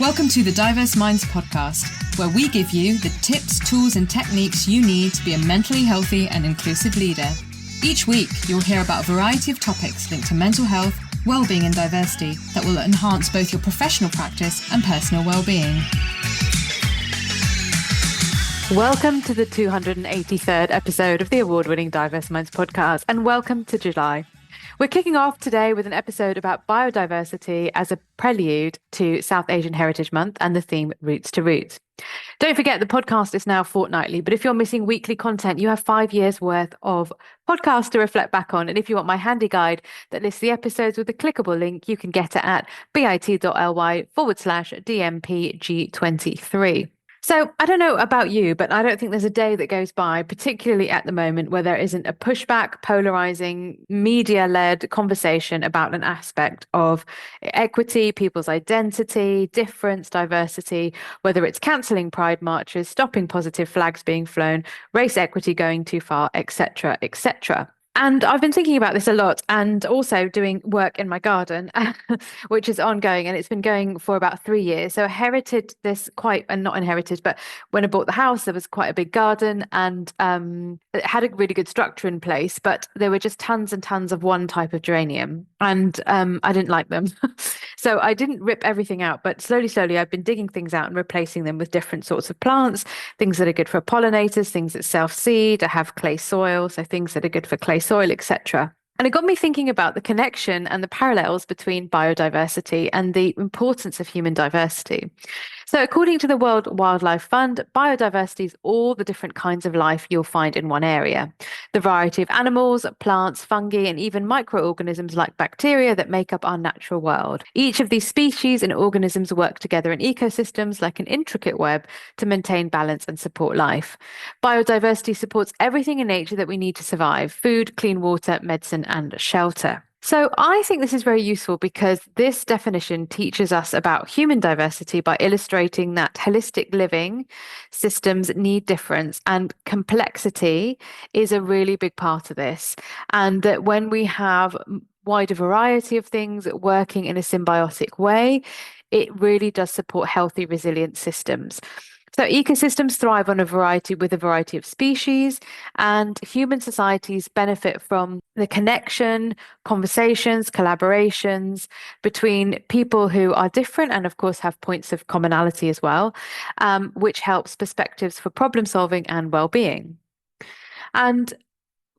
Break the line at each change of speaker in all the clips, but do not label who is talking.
Welcome to the Diverse Minds podcast, where we give you the tips, tools, and techniques you need to be a mentally healthy and inclusive leader. Each week, you'll hear about a variety of topics linked to mental health, wellbeing, and diversity that will enhance both your professional practice and personal wellbeing.
Welcome to the 283rd episode of the award-winning Diverse Minds podcast, and welcome to July. We're kicking off today with an episode about biodiversity as a prelude to South Asian Heritage Month and the theme Roots to Roots. Don't forget, the podcast is now fortnightly, but if you're missing weekly content, you have 5 years worth of podcasts to reflect back on. And if you want my handy guide that lists the episodes with a clickable link, you can get it at bit.ly/DMPG23. So I don't know about you, but I don't think there's a day that goes by, particularly at the moment, where there isn't a pushback, polarizing, media-led conversation about an aspect of equity, people's identity, difference, diversity, whether it's cancelling pride marches, stopping positive flags being flown, race equity going too far, etc., etc. And I've been thinking about this a lot, and also doing work in my garden, which is ongoing, and it's been going for about 3 years. So I inherited this not inherited, but when I bought the house, there was quite a big garden, and it had a really good structure in place, but there were just tons and tons of one type of geranium, and I didn't like them. So I didn't rip everything out, but slowly, I've been digging things out and replacing them with different sorts of plants, things that are good for pollinators, things that self-seed. I have clay soil, so things that are good for clay soil, etc. And it got me thinking about the connection and the parallels between biodiversity and the importance of human diversity. So according to the World Wildlife Fund, biodiversity is all the different kinds of life you'll find in one area. The variety of animals, plants, fungi, and even microorganisms like bacteria that make up our natural world. Each of these species and organisms work together in ecosystems like an intricate web to maintain balance and support life. Biodiversity supports everything in nature that we need to survive: food, clean water, medicine, and shelter. So I think this is very useful because this definition teaches us about human diversity by illustrating that holistic living systems need difference, and complexity is a really big part of this. And that when we have wider variety of things working in a symbiotic way, it really does support healthy, resilient systems. So ecosystems thrive on a variety of species, and human societies benefit from the connection, conversations, collaborations between people who are different and of course have points of commonality as well, which helps perspectives for problem solving and well-being. And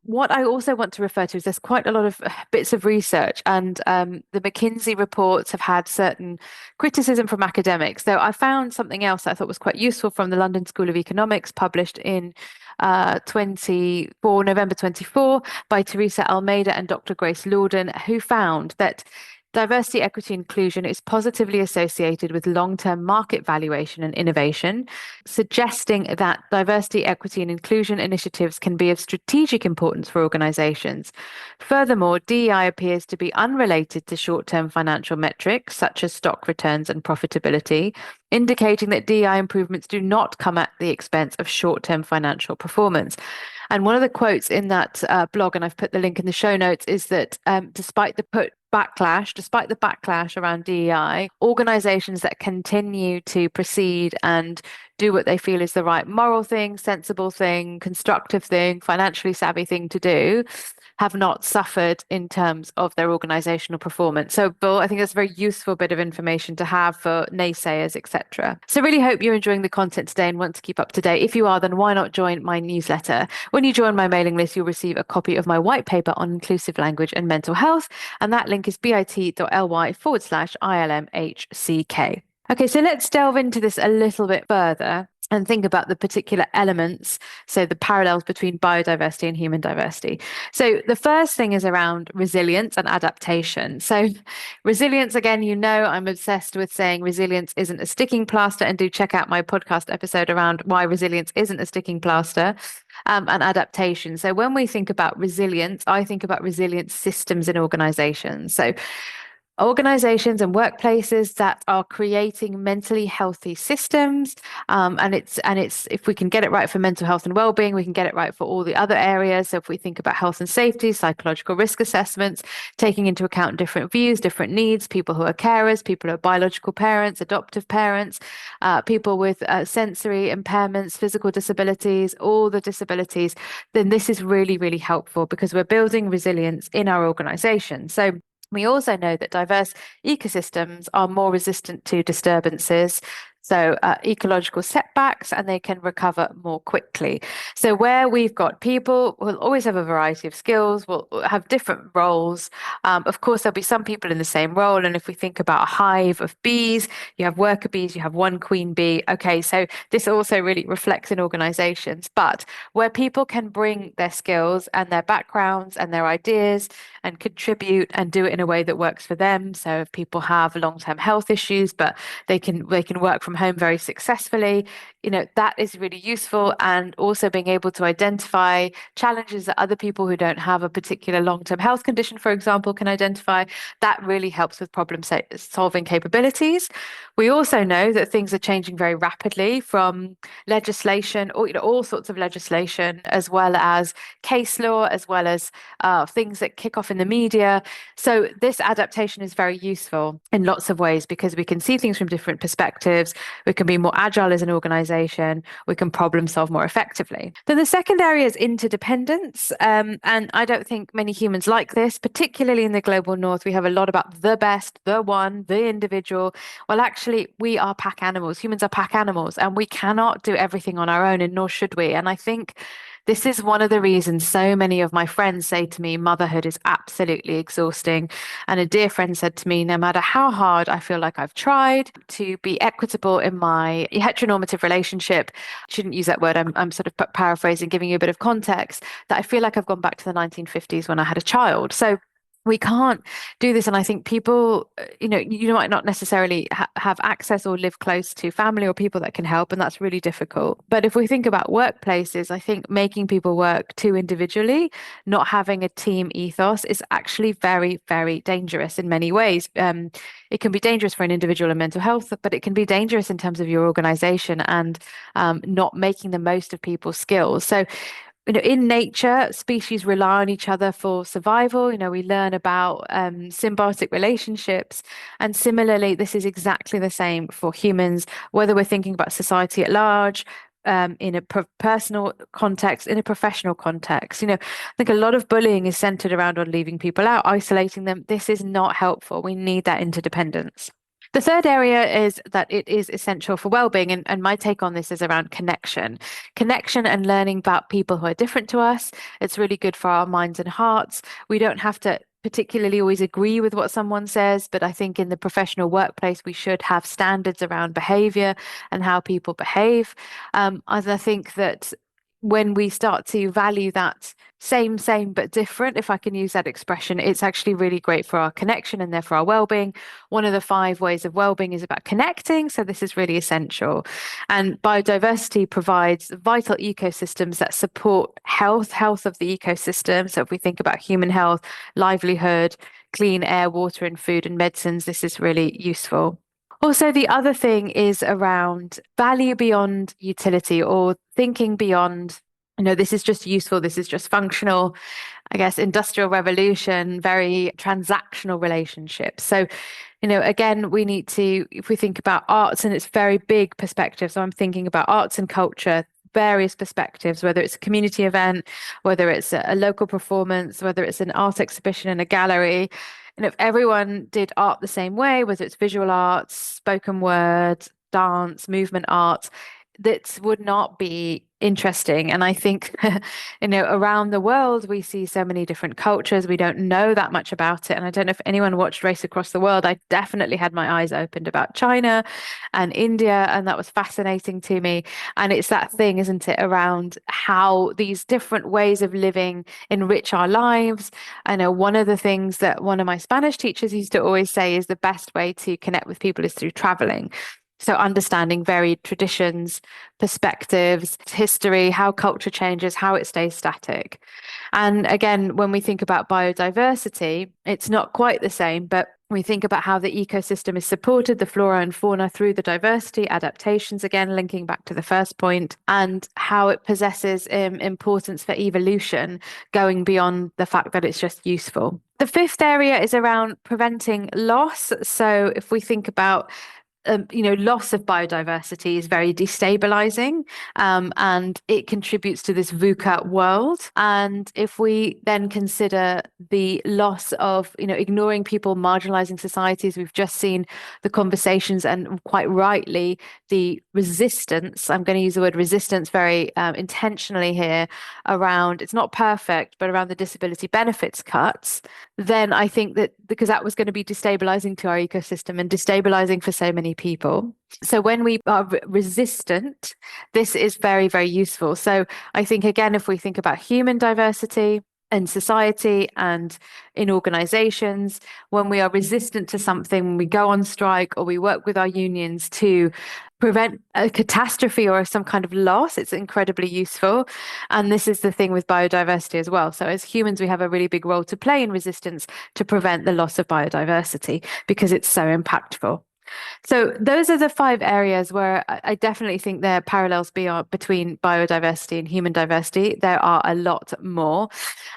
what I also want to refer to is there's quite a lot of bits of research, and the McKinsey reports have had certain criticism from academics. So I found something else that I thought was quite useful from the London School of Economics, published in November 24 by Teresa Almeida and Dr. Grace Lorden, who found that diversity, equity, inclusion is positively associated with long-term market valuation and innovation, suggesting that diversity, equity, and inclusion initiatives can be of strategic importance for organizations. Furthermore, DEI appears to be unrelated to short-term financial metrics, such as stock returns and profitability, indicating that DEI improvements do not come at the expense of short-term financial performance. And one of the quotes in that blog, and I've put the link in the show notes, is that despite the backlash around DEI, organizations that continue to proceed and do what they feel is the right moral thing, sensible thing, constructive thing, financially savvy thing to do, have not suffered in terms of their organizational performance. So, Bill, I think that's a very useful bit of information to have for naysayers, etc. So really hope you're enjoying the content today and want to keep up to date. If you are, then why not join my newsletter? When you join my mailing list, you'll receive a copy of my white paper on inclusive language and mental health, and that link is bit.ly/ILMHCK. Okay, so let's delve into this a little bit further and think about the particular elements, so the parallels between biodiversity and human diversity. So the first thing is around resilience and adaptation. So resilience, again, I'm obsessed with saying resilience isn't a sticking plaster, and do check out my podcast episode around why resilience isn't a sticking plaster. And adaptation. So when we think about resilience, I think about resilient systems in organizations. So organizations and workplaces that are creating mentally healthy systems. And it's if we can get it right for mental health and well-being, we can get it right for all the other areas. So if we think about health and safety, psychological risk assessments, taking into account different views, different needs, people who are carers, people who are biological parents, adoptive parents, people with sensory impairments, physical disabilities, all the disabilities, then this is really, really helpful because we're building resilience in our organization. So we also know that diverse ecosystems are more resistant to disturbances, so ecological setbacks, and they can recover more quickly. So where we've got people, we'll always have a variety of skills, we'll have different roles. Of course, there'll be some people in the same role. And if we think about a hive of bees, you have worker bees, you have one queen bee. Okay, so this also really reflects in organizations. But where people can bring their skills and their backgrounds and their ideas and contribute and do it in a way that works for them. So if people have long-term health issues, but they can work from home very successfully, that is really useful. And also being able to identify challenges that other people who don't have a particular long-term health condition, for example, can identify, that really helps with problem solving capabilities. We also know that things are changing very rapidly, from legislation, or all sorts of legislation, as well as case law, as well as things that kick off in the media. So this adaptation is very useful in lots of ways because we can see things from different perspectives. We can be more agile as an organization. We can problem solve more effectively. Then the second area is interdependence. And I don't think many humans like this, particularly in the global north. We have a lot about the best, the one, the individual. Well, actually, we are pack animals. Humans are pack animals, and we cannot do everything on our own, and nor should we. And I think this is one of the reasons so many of my friends say to me, motherhood is absolutely exhausting. And a dear friend said to me, no matter how hard I feel like I've tried to be equitable in my heteronormative relationship, I shouldn't use that word, I'm sort of paraphrasing, giving you a bit of context, that I feel like I've gone back to the 1950s when I had a child. So we can't do this. And I think people, you might not necessarily have access or live close to family or people that can help, and that's really difficult. But if we think about workplaces, I think making people work too individually, not having a team ethos, is actually very, very dangerous in many ways. It can be dangerous for an individual and mental health, but it can be dangerous in terms of your organization and not making the most of people's skills. So in nature, species rely on each other for survival. We learn about symbiotic relationships. And similarly, this is exactly the same for humans, whether we're thinking about society at large, in a personal context, in a professional context. I think a lot of bullying is centered around on leaving people out, isolating them. This is not helpful. We need that interdependence. The third area is that it is essential for well-being, and my take on this is around connection and learning about people who are different to us. It's really good for our minds and hearts. We don't have to particularly always agree with what someone says, but I think in the professional workplace, we should have standards around behavior and how people behave. As I think that when we start to value that same but different, if I can use that expression, it's actually really great for our connection and therefore our well-being. One of the 5 ways of well-being is about connecting, so this is really essential. And biodiversity provides vital ecosystems that support health of the ecosystem. So if we think about human health, livelihood, clean air, water and food and medicines, this is really useful. Also, the other thing is around value beyond utility, or thinking beyond, this is just useful, this is just functional. I guess industrial revolution, very transactional relationships. So, again, we need to, if we think about arts and its very big perspective, so I'm thinking about arts and culture, various perspectives, whether it's a community event, whether it's a local performance, whether it's an art exhibition in a gallery. And if everyone did art the same way, whether it's visual arts, spoken word, dance, movement art, that would not be interesting. And I think, around the world, we see so many different cultures. We don't know that much about it. And I don't know if anyone watched Race Across the World. I definitely had my eyes opened about China and India, and that was fascinating to me. And it's that thing, isn't it, around how these different ways of living enrich our lives. I know one of the things that one of my Spanish teachers used to always say is the best way to connect with people is through traveling. So understanding varied traditions, perspectives, history, how culture changes, how it stays static. And again, when we think about biodiversity, it's not quite the same, but We think about how the ecosystem is supported, the flora and fauna, through the diversity, adaptations, again, linking back to the first point, and how it possesses importance for evolution, going beyond the fact that it's just useful. The fifth area is around preventing loss. So if we think about loss of biodiversity is very destabilizing, and it contributes to this VUCA world. And if we then consider the loss of, ignoring people, marginalizing societies, we've just seen the conversations and quite rightly the resistance. I'm going to use the word resistance very intentionally here around, it's not perfect, but around the disability benefits cuts. Then I think that because that was going to be destabilizing to our ecosystem and destabilizing for so many people. So when we are resistant, this is very, very useful. So I think, again, if we think about human diversity in society and in organizations, when we are resistant to something, when we go on strike or we work with our unions to prevent a catastrophe or some kind of loss, it's incredibly useful. And this is the thing with biodiversity as well. So as humans, we have a really big role to play in resistance to prevent the loss of biodiversity because it's so impactful. So those are the 5 areas where I definitely think there are parallels between biodiversity and human diversity. There are a lot more.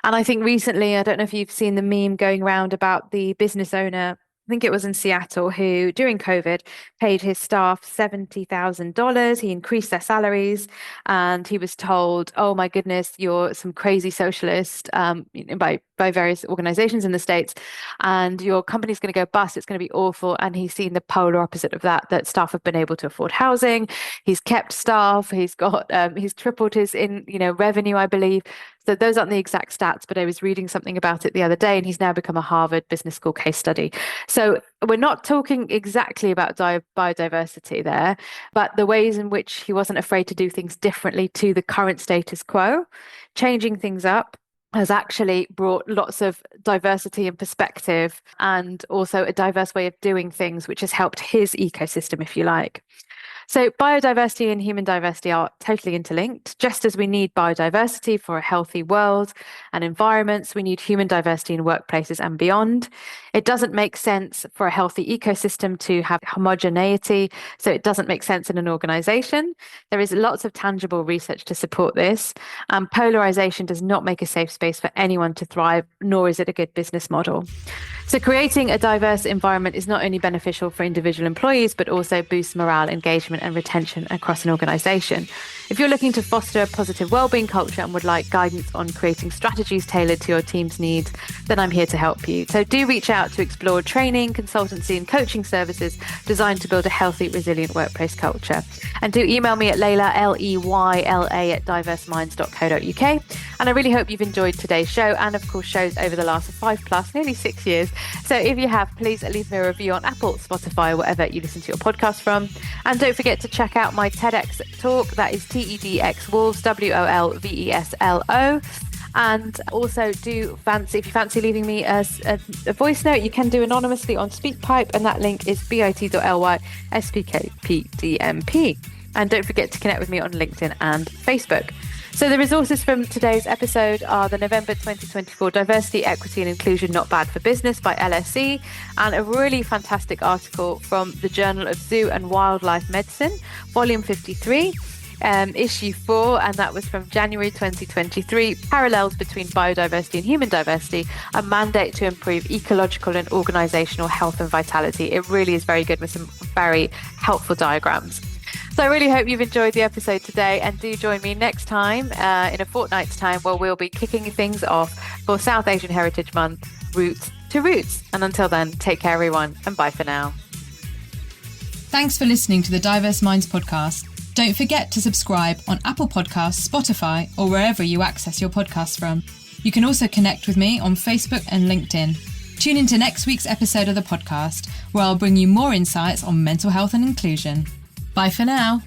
And I think recently, I don't know if you've seen the meme going around about the business owner, I think it was in Seattle, who during COVID paid his staff $70,000. He increased their salaries, and he was told, "Oh my goodness, you're some crazy socialist," by various organizations in the States, and your company's going to go bust. It's going to be awful. And he's seen the polar opposite of that staff have been able to afford housing. He's kept staff. He's tripled his revenue, I believe. So those aren't the exact stats, but I was reading something about it the other day, and he's now become a Harvard Business School case study. So we're not talking exactly about biodiversity there, but the ways in which he wasn't afraid to do things differently to the current status quo, changing things up, has actually brought lots of diversity and perspective, and also a diverse way of doing things, which has helped his ecosystem, if you like. So biodiversity and human diversity are totally interlinked. Just as we need biodiversity for a healthy world and environments, we need human diversity in workplaces and beyond. It doesn't make sense for a healthy ecosystem to have homogeneity, so it doesn't make sense in an organization. There is lots of tangible research to support this. Polarization does not make a safe space for anyone to thrive, nor is it a good business model. So creating a diverse environment is not only beneficial for individual employees, but also boosts morale, engagement, and retention across an organization. If you're looking to foster a positive wellbeing culture and would like guidance on creating strategies tailored to your team's needs, then I'm here to help you. So do reach out to explore training, consultancy, and coaching services designed to build a healthy, resilient workplace culture. And do email me at Layla, Leyla, at diverseminds.co.uk. And I really hope you've enjoyed today's show, and of course shows over the last 5+, nearly 6 years. So if you have, please leave me a review on Apple, Spotify, wherever you listen to your podcast from. And don't forget to check out my TEDx talk. That is TEDx Wolves, WOLVESLO. And also if you fancy leaving me a voice note, you can do anonymously on SpeakPipe, and that link is bit.ly/SPKPDMP. And don't forget to connect with me on LinkedIn and Facebook. So the resources from today's episode are the November 2024 Diversity, Equity and Inclusion Not Bad for Business by LSE, and a really fantastic article from the Journal of Zoo and Wildlife Medicine, volume 53, issue 4, and that was from January 2023, Parallels Between Biodiversity and Human Diversity, a mandate to improve ecological and organizational health and vitality. It really is very good with some very helpful diagrams. So I really hope you've enjoyed the episode today, and do join me next time in a fortnight's time, where we'll be kicking things off for South Asian Heritage Month, Roots to Roots. And until then, take care everyone, and bye for now.
Thanks for listening to the Diverse Minds podcast. Don't forget to subscribe on Apple Podcasts, Spotify, or wherever you access your podcasts from. You can also connect with me on Facebook and LinkedIn. Tune into next week's episode of the podcast, where I'll bring you more insights on mental health and inclusion. Bye for now.